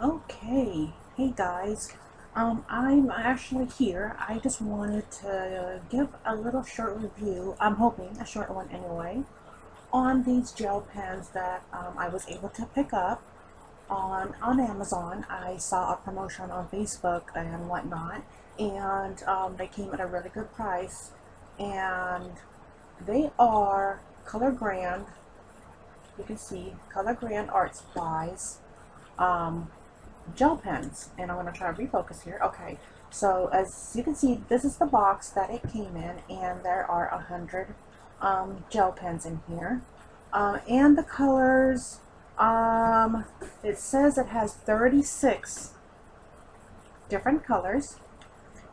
Okay, hey guys. I'm actually here. I just wanted to give a little short review. I'm hoping a short one anyway, on these gel pens that I was able to pick up on Amazon. I saw a promotion on Facebook and whatnot, and they came at a really good price, and they are Color Grand. You can see Color Grand Art Supplies. Um, Gel pens, and I'm going to try to refocus here. Okay, so as you can see, this is the box that it came in, and there are 100 gel pens in here, and the colors, it says it has 36 different colors,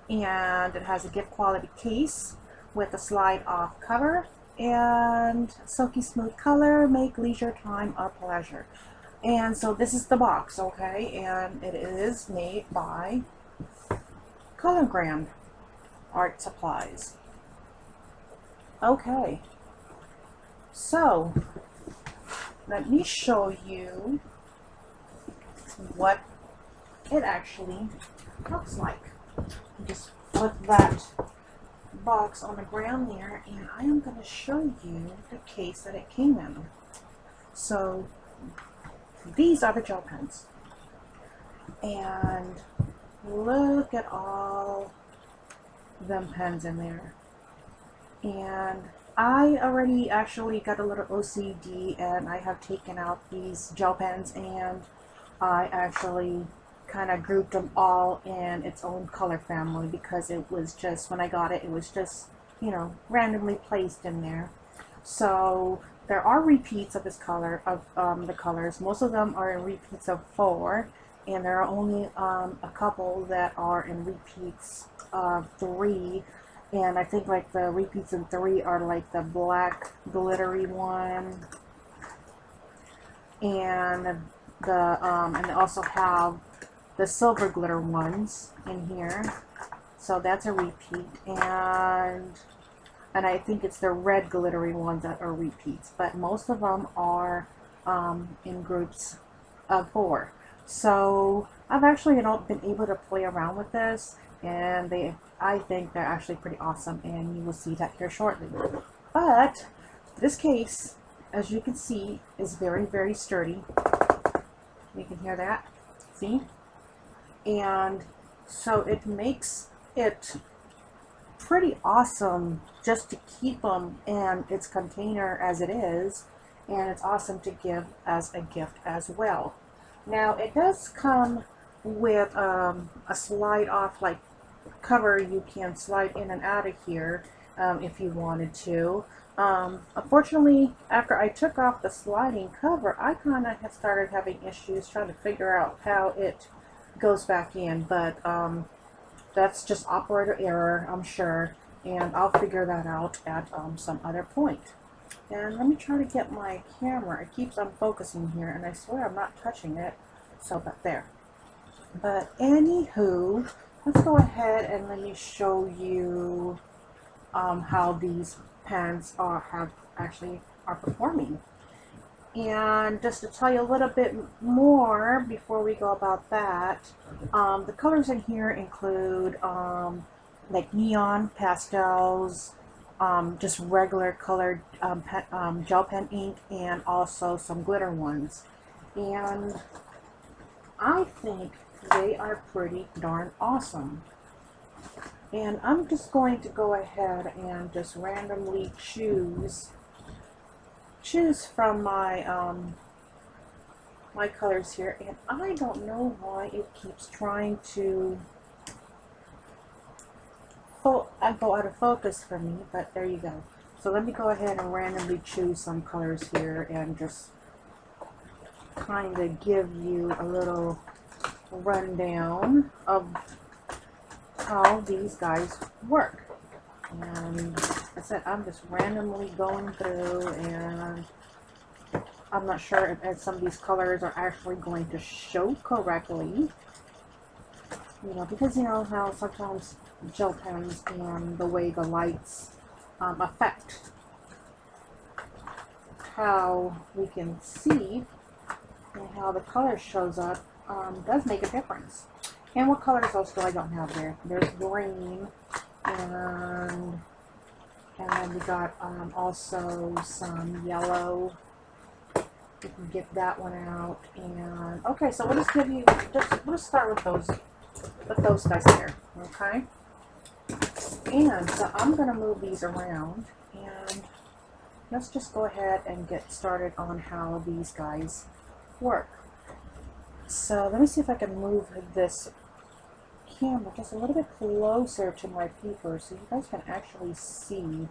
and it has a gift quality case with a slide off cover and silky smooth color, make leisure time a pleasure. And so this is the box, okay, and it is made by Colorgram Art Supplies. Okay, so let me show you what it actually looks like. Just put that box on the ground there, and I am going to show you the case that it came in. So these are the gel pens, and look at all them pens in there. And I already actually got a little OCD, and I have taken out these gel pens, and I actually kind of grouped them all in its own color family, because it was just, when I got it, it was just, you know, randomly placed in there. So there are repeats of this color, of the colors. Most of them are in repeats of 4, and there are only a couple that are in repeats of 3. And I think like the repeats in 3 are like the black glittery one, and and they also have the silver glitter ones in here. So that's a repeat, and I think it's the red glittery ones that are repeats, but most of them are in groups of 4. So I've actually been able to play around with this, and I think they're actually pretty awesome, and you will see that here shortly. But this case, as you can see, is very, very sturdy. You can hear that, see? And so it makes it pretty awesome just to keep them in its container as it is, and it's awesome to give as a gift as well. Now it does come with a slide off like cover. You can slide in and out of here if you wanted to. Unfortunately, after I took off the sliding cover, I kind of have started having issues trying to figure out how it goes back in, but that's just operator error, I'm sure, and I'll figure that out at some other point. And let me try to get my camera. It keeps unfocusing here, and I swear I'm not touching it. So, but there. But anywho, let's go ahead and let me show you how these pens are performing. And just to tell you a little bit more before we go about that, the colors in here include like neon, pastels, just regular colored gel pen ink, and also some glitter ones. And I think they are pretty darn awesome. And I'm just going to go ahead and just randomly choose from my my colors here, and I don't know why it keeps trying to go out of focus for me, but there you go. So let me go ahead and randomly choose some colors here and just kind of give you a little rundown of how these guys work. And I said, I'm just randomly going through, and I'm not sure if some of these colors are actually going to show correctly. You know, because you know how sometimes gel pens and the way the lights affect how we can see and how the color shows up does make a difference. And what colors also I don't have there? There's green, and then we got also some yellow. We can get that one out. And okay, so we'll just give you we'll start with those guys there. Okay. And so I'm gonna move these around, and let's just go ahead and get started on how these guys work. So let me see if I can move this camera just a little bit closer to my paper so you guys can actually see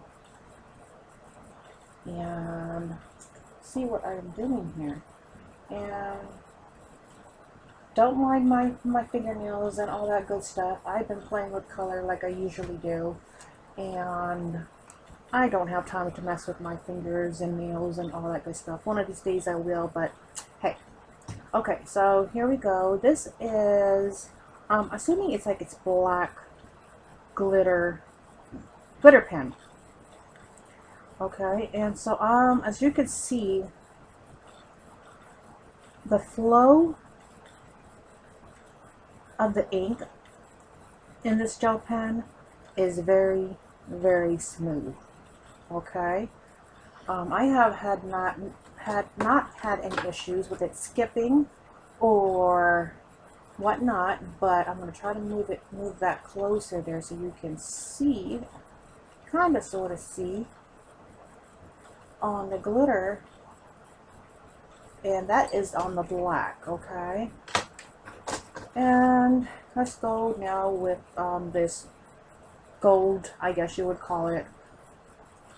and see what I'm doing here. And don't mind my fingernails and all that good stuff. I've been playing with color like I usually do, and I don't have time to mess with my fingers and nails and all that good stuff. One of these days I will, but hey. Okay, so here we go. This is, assuming it's like it's black glitter pen. Okay, and so as you can see, the flow of the ink in this gel pen is very, very smooth. Okay, I have not had any issues with it skipping or whatnot, but I'm going to try to move that closer there so you can see, kind of sort of see on the glitter, and that is on the black. Okay, and let's go now with this gold, I guess you would call it,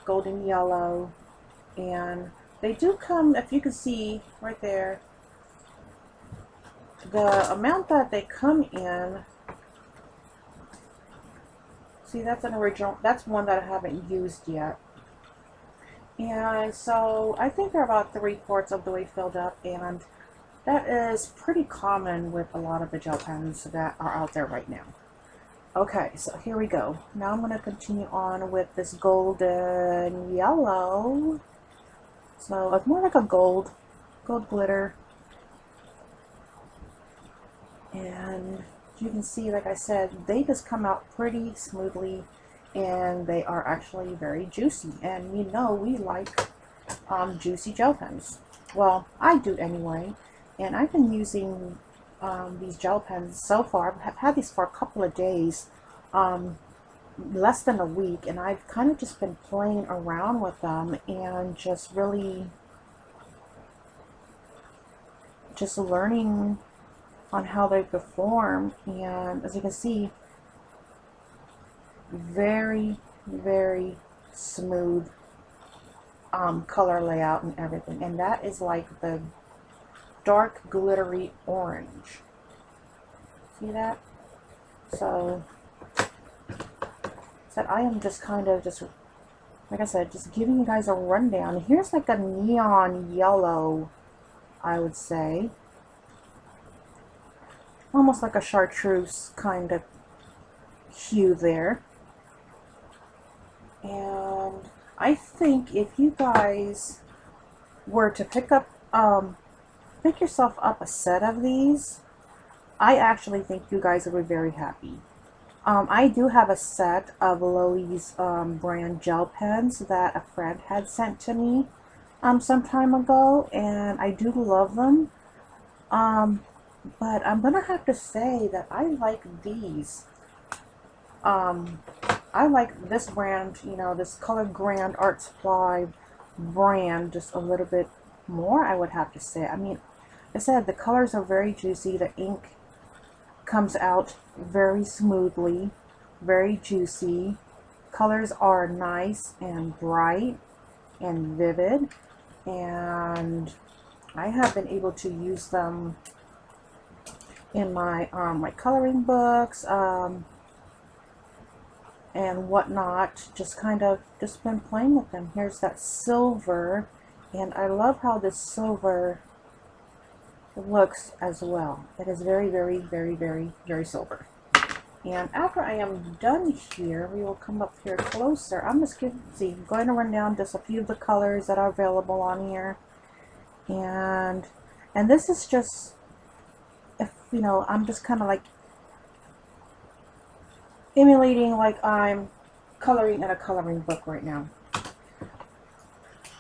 golden yellow. And they do come, if you can see right there, the amount that they come in, see, that's an original, that's one that I haven't used yet. And so I think they're about 3/4 of the way filled up, and that is pretty common with a lot of the gel pens that are out there right now. Okay, so here we go. Now I'm going to continue on with this golden yellow. So it's more like a gold glitter. And you can see, like I said, they just come out pretty smoothly, and they are actually very juicy. And you know we like juicy gel pens. Well, I do anyway. And I've been using these gel pens so far. I've had these for a couple of days, less than a week, and I've kind of just been playing around with them and just really just learning on how they perform. And as you can see, very, very smooth color layout and everything. And that is like the dark glittery orange. See that? So I am just kind of just, like I said, just giving you guys a rundown. Here's like a neon yellow, I would say, almost like a chartreuse kind of hue there. And I think if you guys were to pick yourself up a set of these, I actually think you guys would be very happy. I do have a set of Lily's brand gel pens that a friend had sent to me some time ago, and I do love them. But I'm gonna have to say that I like these. I like this brand, you know, this Color Grand Art Supply brand just a little bit more, I would have to say. I mean, like I said, the colors are very juicy. The ink comes out very smoothly, very juicy. Colors are nice and bright and vivid, and I have been able to use them in my my coloring books and whatnot. Just kind of just been playing with them. Here's that silver, and I love how this silver looks as well. It is very, very, very, very, very silver. And after I am done here, we will come up here closer. I'm just going to run down just a few of the colors that are available on here. And this is just, if you know, I'm just kind of like emulating like I'm coloring in a coloring book right now.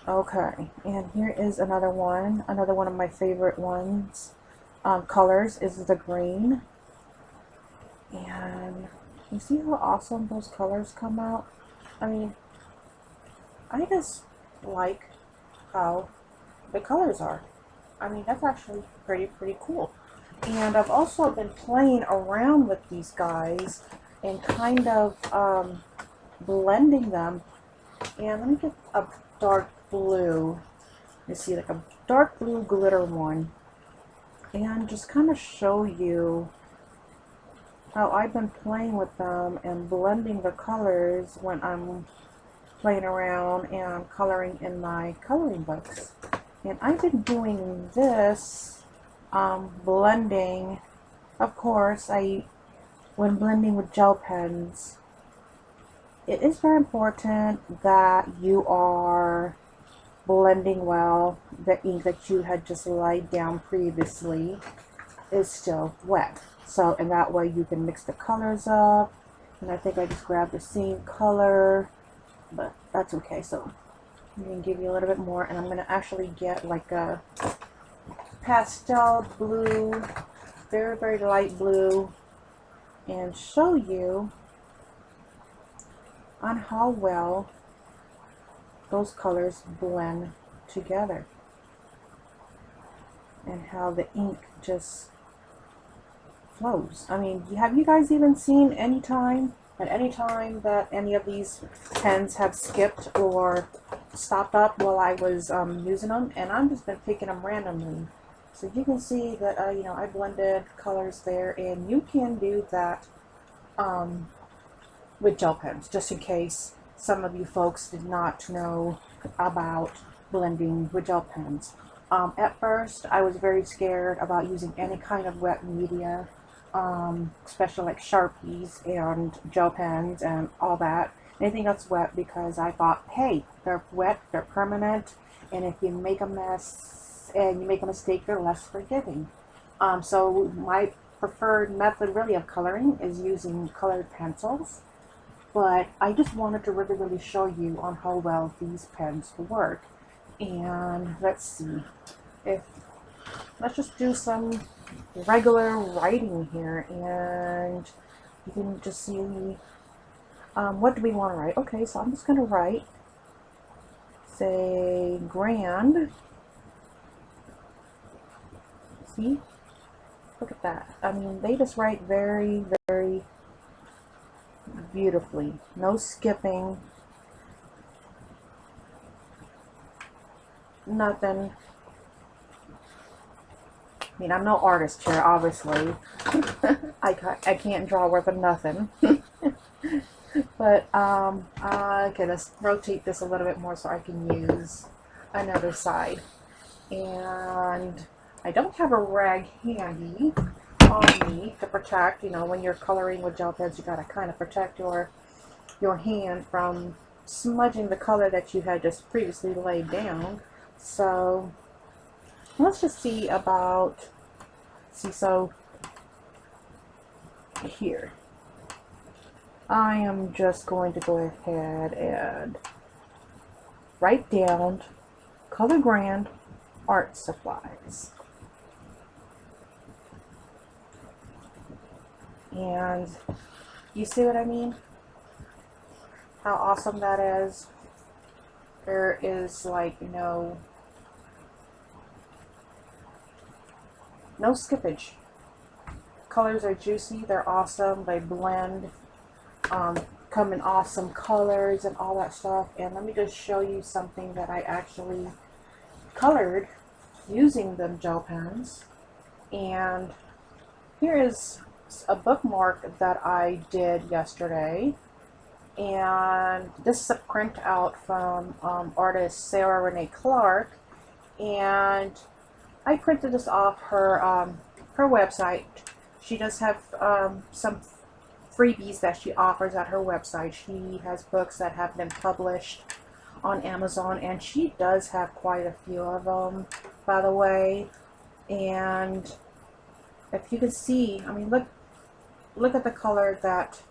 Okay, and here is another one of my favorite ones. Colors is the green. And you see how awesome those colors come out? I mean, I just like how the colors are. I mean, that's actually pretty cool. And I've also been playing around with these guys and kind of blending them. And let me get a dark blue. You see, like a dark blue glitter one. And just kind of show you how I've been playing with them and blending the colors when I'm playing around and coloring in my coloring books. And I've been doing this blending. Of course, when blending with gel pens, it is very important that you are blending well. The ink that you had just laid down previously is still wet. So, and that way you can mix the colors up. And I think I just grabbed the same color, but that's okay. So I'm going to give you a little bit more, and I'm going to actually get like a pastel blue, very light blue, and show you on how well those colors blend together and how the ink just flows. I mean, have you guys even seen any time that any of these pens have skipped or stopped up while I was using them? And I've just been picking them randomly. So you can see that you know, I blended colors there, and you can do that with gel pens, just in case some of you folks did not know about blending with gel pens. At first, I was very scared about using any kind of wet media, especially like Sharpies and gel pens and all that. Anything that's wet, because I thought, hey, they're wet, they're permanent, and if you make a mess and you make a mistake, they're less forgiving. So my preferred method really of coloring is using colored pencils. But I just wanted to really show you on how well these pens work. And let's see, let's just do some regular writing here, and you can just see what do we want to write. Okay, so I'm just going to write, say, grand. See, look at that. I mean, they just write very beautifully. No skipping, nothing. I mean, I'm no artist here, obviously. I can't draw worth of nothing. But okay, let's rotate this a little bit more so I can use another side. And I don't have a rag handy on me to protect. You know, when you're coloring with gel pens, you gotta kind of protect your hand from smudging the color that you had just previously laid down. So let's just see about, so here I am just going to go ahead and write down Color Grand Art Supplies. And you see what I mean? How awesome that is. There is like no skippage. Colors are juicy, they're awesome, they blend, come in awesome colors and all that stuff. And let me just show you something that I actually colored using the gel pens. And here is a bookmark that I did yesterday, and this is a printout from artist Sarah Renee Clark, and I printed this off her website. She does have some freebies that she offers at her website. She has books that have been published on Amazon, and she does have quite a few of them, by the way. And if you can see, I mean, look at the color that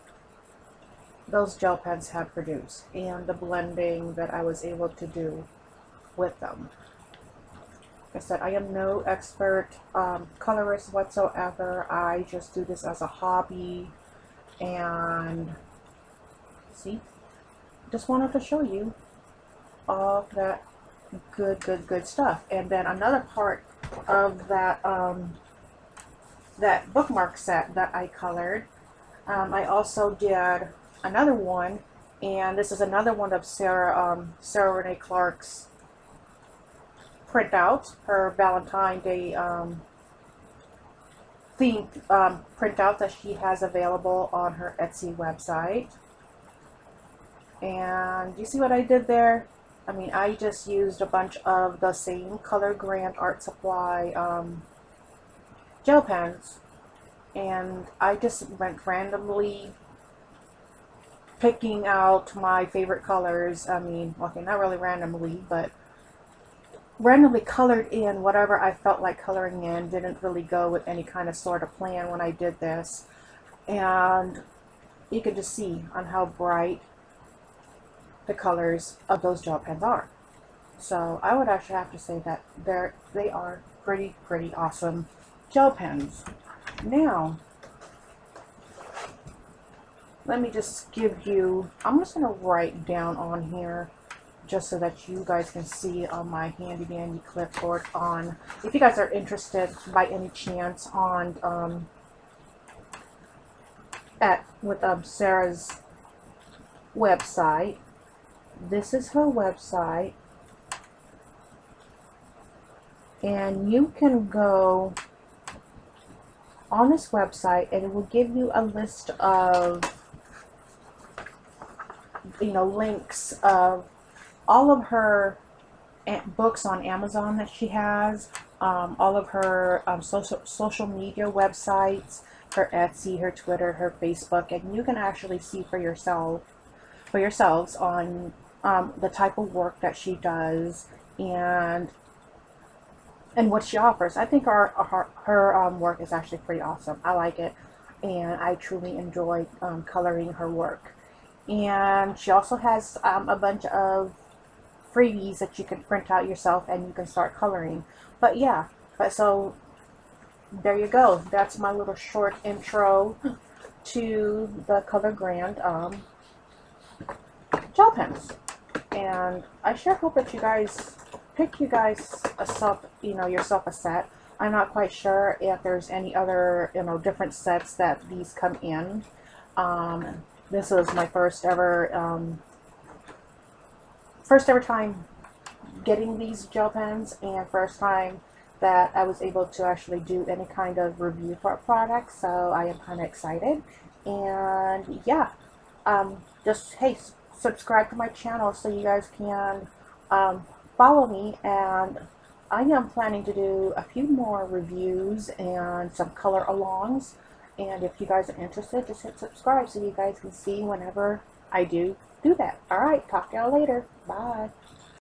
those gel pens have produced and the blending that I was able to do with them. Like I said, I am no expert colorist whatsoever. I just do this as a hobby, and see, just wanted to show you all that good stuff. And then another part of that that bookmark set that I colored, I also did another one, and this is another one of Sarah Renee Clark's printout, her Valentine's Day themed printout that she has available on her Etsy website. And you see what I did there? I mean, I just used a bunch of the same Color Grand Art Supply gel pens, and I just went randomly picking out my favorite colors. I mean, okay, not really randomly, but randomly colored in whatever I felt like coloring in. Didn't really go with any kind of sort of plan when I did this. And you can just see on how bright the colors of those gel pens are. So I would actually have to say that they are pretty awesome gel pens. Now, let me just give you, I'm just going to write down on here just so that you guys can see on my handy dandy clipboard on, if you guys are interested by any chance on with Sarah's website. This is her website, and you can go on this website and it will give you a list of, you know, links of all of her books on Amazon that she has, all of her social media websites, her Etsy, her Twitter, her Facebook, and you can actually see for yourselves on the type of work that she does and what she offers. I think her work is actually pretty awesome. I like it, and I truly enjoy coloring her work. And she also has a bunch of freebies that you can print out yourself and you can start coloring. But yeah, so there you go. That's my little short intro to the Color Grand gel pens. And I sure hope that you guys pick yourself a set. I'm not quite sure if there's any other, different sets that these come in. This was my first ever time getting these gel pens, and first time that I was able to actually do any kind of review for a product, so I am kind of excited. And yeah, just, hey, subscribe to my channel so you guys can follow me, and I am planning to do a few more reviews and some color alongs. And if you guys are interested, just hit subscribe so you guys can see whenever I do that. Alright, talk to y'all later. Bye.